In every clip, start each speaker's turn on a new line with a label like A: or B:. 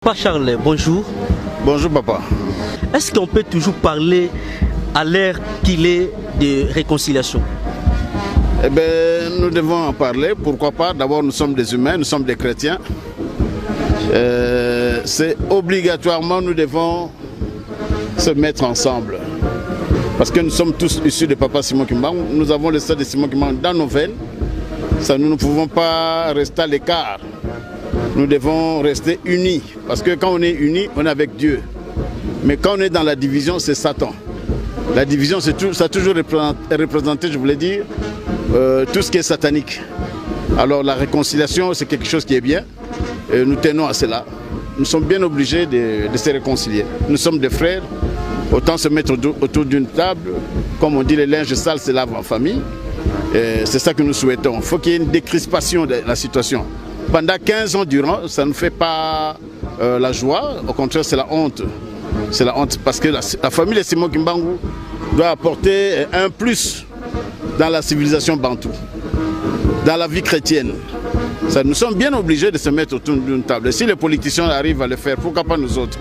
A: Papa Charles, bonjour.
B: Bonjour papa.
A: Est-ce qu'on peut toujours parler à l'ère qu'il est de réconciliation?
B: Eh bien, nous devons en parler. Pourquoi pas? D'abord, nous sommes des humains, nous sommes des chrétiens. C'est obligatoirement, nous devons se mettre ensemble. Parce que nous sommes tous issus de Papa Simon Kimbangu. Nous avons le sang de Simon Kimbangu dans nos veines. Ça, nous ne pouvons pas rester à l'écart. Nous devons rester unis. Parce que quand on est unis, on est avec Dieu. Mais quand on est dans la division, c'est Satan. La division, ça a toujours représenté, je voulais dire, tout ce qui est satanique. Alors la réconciliation, c'est quelque chose qui est bien. Et nous tenons à cela. Nous sommes bien obligés de se réconcilier. Nous sommes des frères. Autant se mettre autour d'une table. Comme on dit, les linges sales se lavent en famille. C'est ça que nous souhaitons. Il faut qu'il y ait une décrispation de la situation. Pendant 15 ans durant, ça ne fait pas la joie. Au contraire, c'est la honte. C'est la honte parce que la famille de Simon Kimbangu doit apporter un plus dans la civilisation bantou, dans la vie chrétienne. Ça, nous sommes bien obligés de se mettre autour d'une table. Et si les politiciens arrivent à le faire, pourquoi pas nous autres?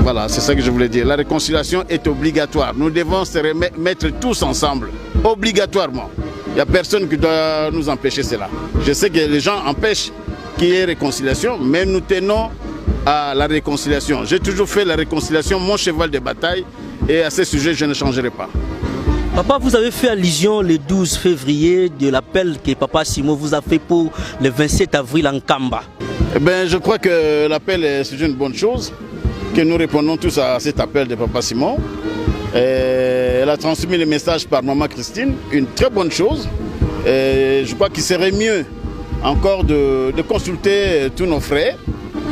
B: Voilà, c'est ça que je voulais dire. La réconciliation est obligatoire. Nous devons se mettre tous ensemble, obligatoirement. Il n'y a personne qui doit nous empêcher cela. Je sais que les gens empêchent qu'il y ait réconciliation, mais nous tenons à la réconciliation. J'ai toujours fait la réconciliation mon cheval de bataille et à ce sujet, je ne changerai pas.
A: Papa, vous avez fait allusion le 12 février de l'appel que Papa Simon vous a fait pour le 27 avril en Kamba.
B: Eh bien, je crois que l'appel, c'est une bonne chose, que nous répondons tous à cet appel de Papa Simon. Elle a transmis le message par Maman Christine, une très bonne chose. Je crois qu'il serait mieux encore de consulter tous nos frères,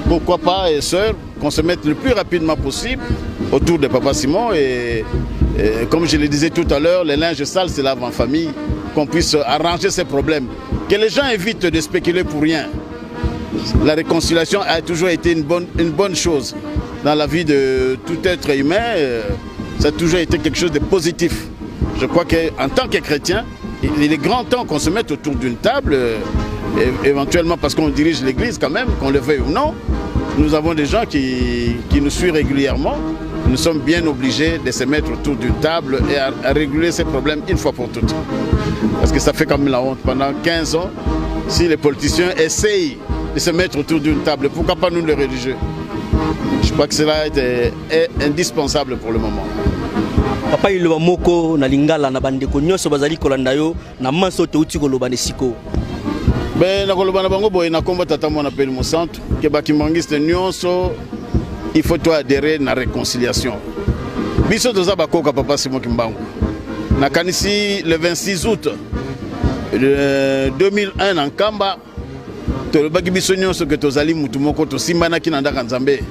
B: pourquoi pas et sœurs, qu'on se mette le plus rapidement possible autour de Papa Simon et comme je le disais tout à l'heure, les linges sales se lavent en famille, qu'on puisse arranger ces problèmes. Que les gens évitent de spéculer pour rien. La réconciliation a toujours été une bonne chose dans la vie de tout être humain. Ça a toujours été quelque chose de positif. Je crois qu'en tant que chrétien, il est grand temps qu'on se mette autour d'une table, éventuellement parce qu'on dirige l'église quand même, qu'on le veuille ou non. Nous avons des gens qui nous suivent régulièrement. Nous sommes bien obligés de se mettre autour d'une table et à réguler ces problèmes une fois pour toutes. Parce que ça fait comme la honte. Pendant 15 ans, si les politiciens essayent de se mettre autour d'une table, pourquoi pas nous les religieux? Je crois que cela est indispensable pour le moment.
A: Papa il va moko na lingala na bandeko nyonso bazali kolanda yo na manso te uti koloba ne siko.
B: Ben na koloba na bango boy na komba tata mona peli mo centre ke bakimangiste nyonso il faut toi adhérer à la réconciliation. Biso toza bakoka Papa Simon Kimbangu. Na kanisi le 26 août 2001 en Kamba to baki biso nyonso ke tozali mutu moko to simbana ki na ndaka nzambe.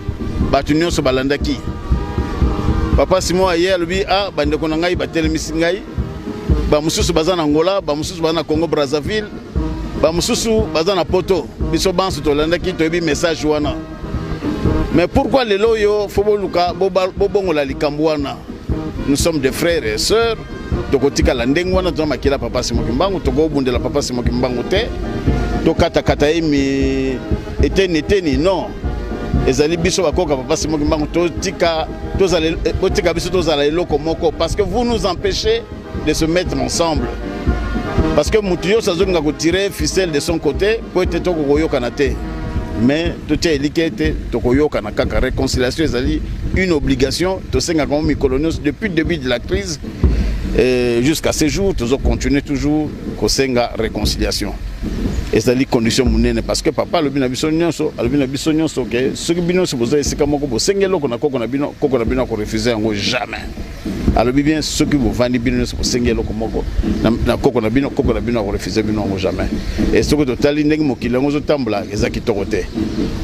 B: Batu nyonso balandaki. Papa Simon aye alobi bandeko na ngai batelemisi ngai. Ba mususu baza na Angola, ba mususu baza na Congo Brazzaville, ba mususu baza na Poto. Biso banso tolandaki to yebi message wana. Mais pourquoi les loyaux, nous sommes des frères et sœurs. Tokotika la ndengwana to makila Papa Simon Kimbangu, toko bundela Papa Simon Kimbangu te. Tokata kata emi eteni non. Ezali biso bakoka Papa Simon Kimbangu totika biso tozala eloko moko parce que vous nous empêchez de se mettre ensemble. Parce que Moutio sazolinga ko tirer ficelle de son côté pour être toko koyoka na te. Mais tout est éliqué, Tokoyoka na kaka réconciliation est une obligation. Tosenga comme Mikolonios depuis le début de la crise jusqu'à ce jour, nous continuons toujours Kosenga réconciliation. Et c'est la condition monnaie parce que papa le bina bisonyoso, le bina bisonyoso que ce qui bino se pose c'est comme ko sengelo ko na bino ko refuser ngo jamais. Alors bien ceux qui vous vendent bino se sengelo ko moko na koko na bino ko refuser bino ngo jamais. Et ce que totali ndenge mokili ngo zotambula ezaki torote.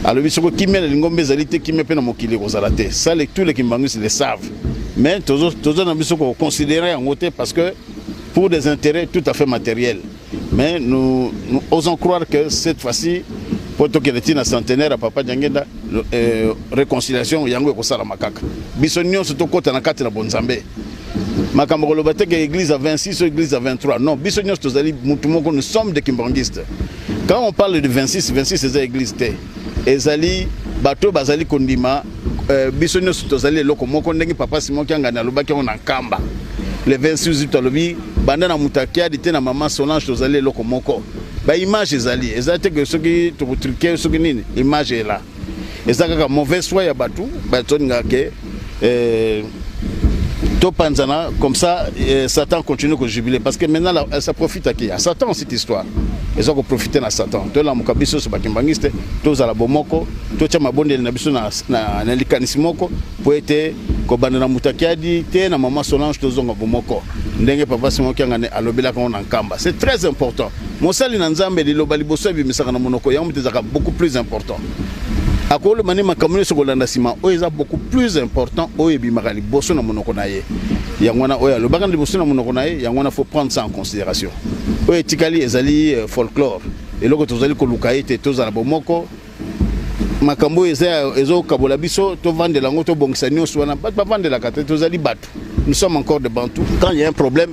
B: Alors biso ko kimela lingombe zalité kimepe na mokili ko zalate. Ça tous les Kimbangus le savent. Mais tous na biso ko considérer en côté parce que pour des intérêts tout à fait matériels. Mais nous osons croire que cette fois-ci, pour que le centenaire à Papa Djangenda, réconciliation, yango ko sala makaka. Bisonnion surtout côté na kati na bonzambe. Makambo lobate que l'église à 26 ou l'église à 23. Non, bisonnion tozali mutumoko nous sommes des kimbangistes. Quand on parle de 26 c'est l'église té. Ezali bato bazali kondima biso nyonso tozali eloko moko ndenge papa Simon Kiangani alobaki on nkamba le 26 août alobi banda na mutakiadi te na mama Solange tozali eloko moko ba image ezali te que soki tokotruke soki nini image est là eza kaka mauvaise foi ya bato batoninga ke Topanzana, comme ça, Satan continue de jubiler. Parce que maintenant, ça profite à qui? À Satan, cette histoire. Ils ont profité à Satan. Tout le monde qui est bakimbangiste, tous à la bomoko, tout le monde qui est na likanismoko, pour être kobanda na mutakiadi, te na maman Solange, tous zonga bomoko. Ndenge papa Simon Kiangani alobela kon nkamba. C'est très important. Mosali na nzambe li lobali boso bi misaka na monoko ya mutezaka beaucoup plus important. Akolo mane makamune sokolanda sima oeza beaucoup plus important oyebi makali boso na monoko na ye yangwana oya le bakandi boso na monoko na ye yangwana faut prendre ça en considération oye tikali ezali folklore eloko tozali koluka ete tozala bomoko makambo ezo kabola biso to vendre lango to bongisa nyonso wana ba vendre la kate tozali batu nous sommes encore de bantu quand il y a un problème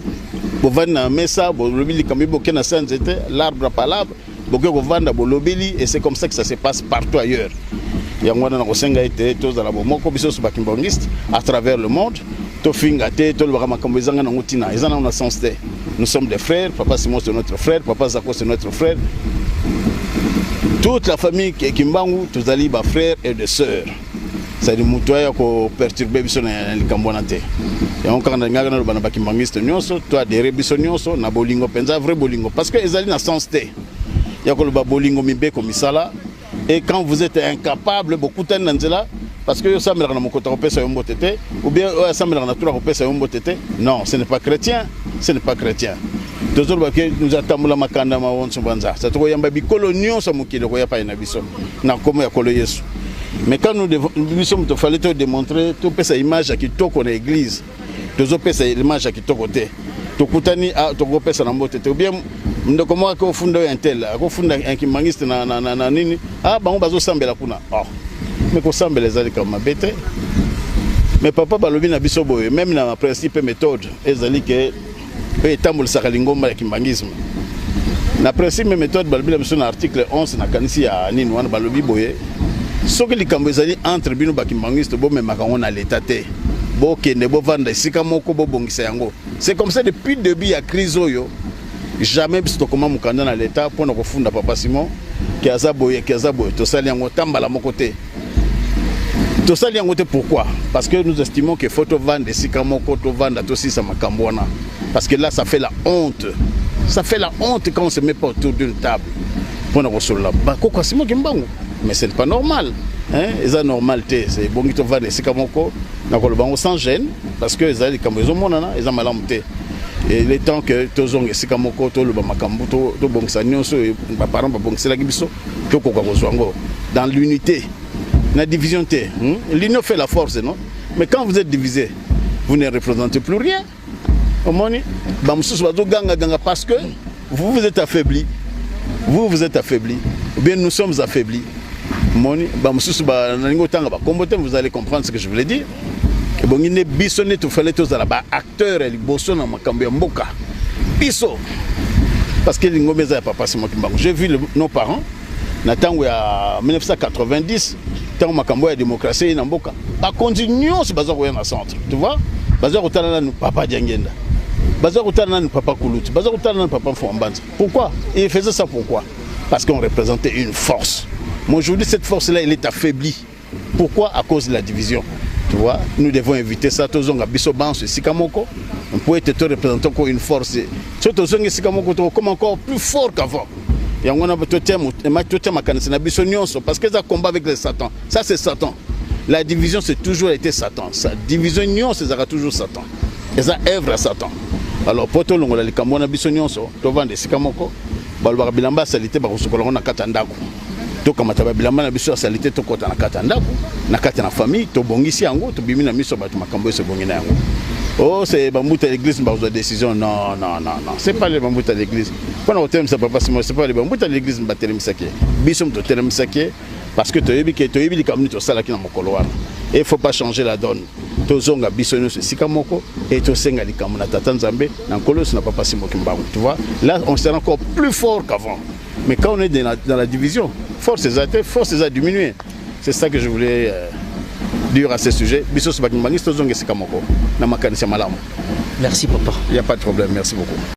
B: bo vendre mesa bo lobili kambi bo kena sanzete l'arbre par l'arbre bo ko vendre bo lobili et c'est comme ça que ça se passe partout ailleurs. Yangwana na kosenga ete tozala bomoko biso so bakimbangiste à travers le monde to finga te to le makambo ezanga na ngutina ezana na sens te nous sommes des frères papa Simon c'est notre frère papa Zako c'est notre frère toute la famille Kimbangu tozali ba frères et des sœurs c'est du mutoya ko perturber biso na likambona te yango kanga ngaka na bana bakimbangiste nyonso to adhérer biso nyonso na bolingo penza vrai bolingo parce que ezali na sens te yakolo ba bolingo mibe ko misala. Et quand vous êtes incapable, beaucoup de temps, parce que ça me l'a ou bien ça me l'a non, ce n'est pas chrétien, ce n'est pas chrétien. Nous attendons la makanda ma won sobanza. Ça trouve yamba bi colonion ça muki de koya pa ina biso. Na comme ya kolo Yesu. Mais quand nous sommes il fallait te démontrer tout sa image qui toko na église. Tozo pesa image qui toko te. Tokutani a toko pesa na mbote te ou bien ndoko mo ko funda intel ko funda enkimangiste na nini bango bazo sambela kuna mais ko sambela ezali kama bete mais papa balobi na biso boye même na principe méthode ezali ke etambul sakalingomba ya kimbangisme na principe méthode balobi na biso na article 11 na kanisi ya nini wana balobi boye soki likambo ezali entre bino bakimbangiste bo memaka ngo na l'état te bo kende bo vanda sika moko bo bongisa yango c'est comme ça depuis le début ya crise oyo. Jamais biso comment mukanda na l'état pour nous funda papa Simon qui a zaboye to sali yango tambala mon côté to sali yango te pourquoi parce que nous estimons que photo vendre sika moko to vendre to si ça makambona parce que là ça fait la honte quand on se met pas autour d'une table pour nous recevoir là quoi Simon Kimbangu mais c'est pas normal hein c'est normal c'est bon to vendre sika moko na ko bango sans gêne parce que ezali kambo ezomonana eza malamu te. Et le temps que tozong esika moko to loba makambo to bongisa nyonso ba parents ba bongisela biso to ko kozwango dans l'unité la division te l'union fait la force non mais quand vous êtes divisé vous ne représentez plus rien au moni ba mususu bazo ganga parce que vous êtes affaibli vous êtes affaibli ou bien nous sommes affaiblis moni ba mususu ba nalingo tanga ba kombote vous allez comprendre ce que je voulais dire. Bon, il est bisonné tout fallait tous à acteur et bosso dans ma cambia mboka biso parce que l'ingomeza papa Simon Kimbangu j'ai vu nos parents n'attend à 1990 tant ma cambo ya démocratie na mboka ba continuons ce bazar au centre tu vois bazar au talana papa Diangenda bazar au talana papa Koulouti bazar au talana papa Fombanza pourquoi il faisait ça pourquoi parce qu'on représentait une force mais aujourd'hui cette force là elle est affaiblie pourquoi à cause de la division. Tu vois, nous devons éviter ça. Tozonga bisoban ce sikamoko. On peut être représentant encore une force. Tozonga sikamoko comme encore plus fort qu'avant. Et on a parce que ça combat avec les Satan. Ça c'est Satan. La division c'est toujours été Satan. Sa division c'est toujours Satan. Et ça œuvre à Satan. Alors pour tout le monde les Cambona bisonion so to vendre sikamoko. Balba bilamba salité ba kosokola na katandako. To kamata bilamba na biso salité to kota na katandako. Na kati na famille to bongisi yango to bimi na miso batu makambo se bongi na yango oh c'est bambuta l'église ba zo décision non c'est pas les bambuta l'église quand on t'aime ça papa c'est pas les bambuta l'église ba telemsaki biso to telemsaki parce que to yebi kamni to sala ki na mokolo wana et il faut pas changer la donne to zonga biso no sika moko et to senga likamu na tata nzambe na kolos na papa Simon Kimbangu tu vois là on sera encore plus fort qu'avant mais quand on est dans la division force a diminué. C'est ça que je voulais dire à ce sujet.
A: Merci papa.
B: Il n'y a pas de problème, merci beaucoup.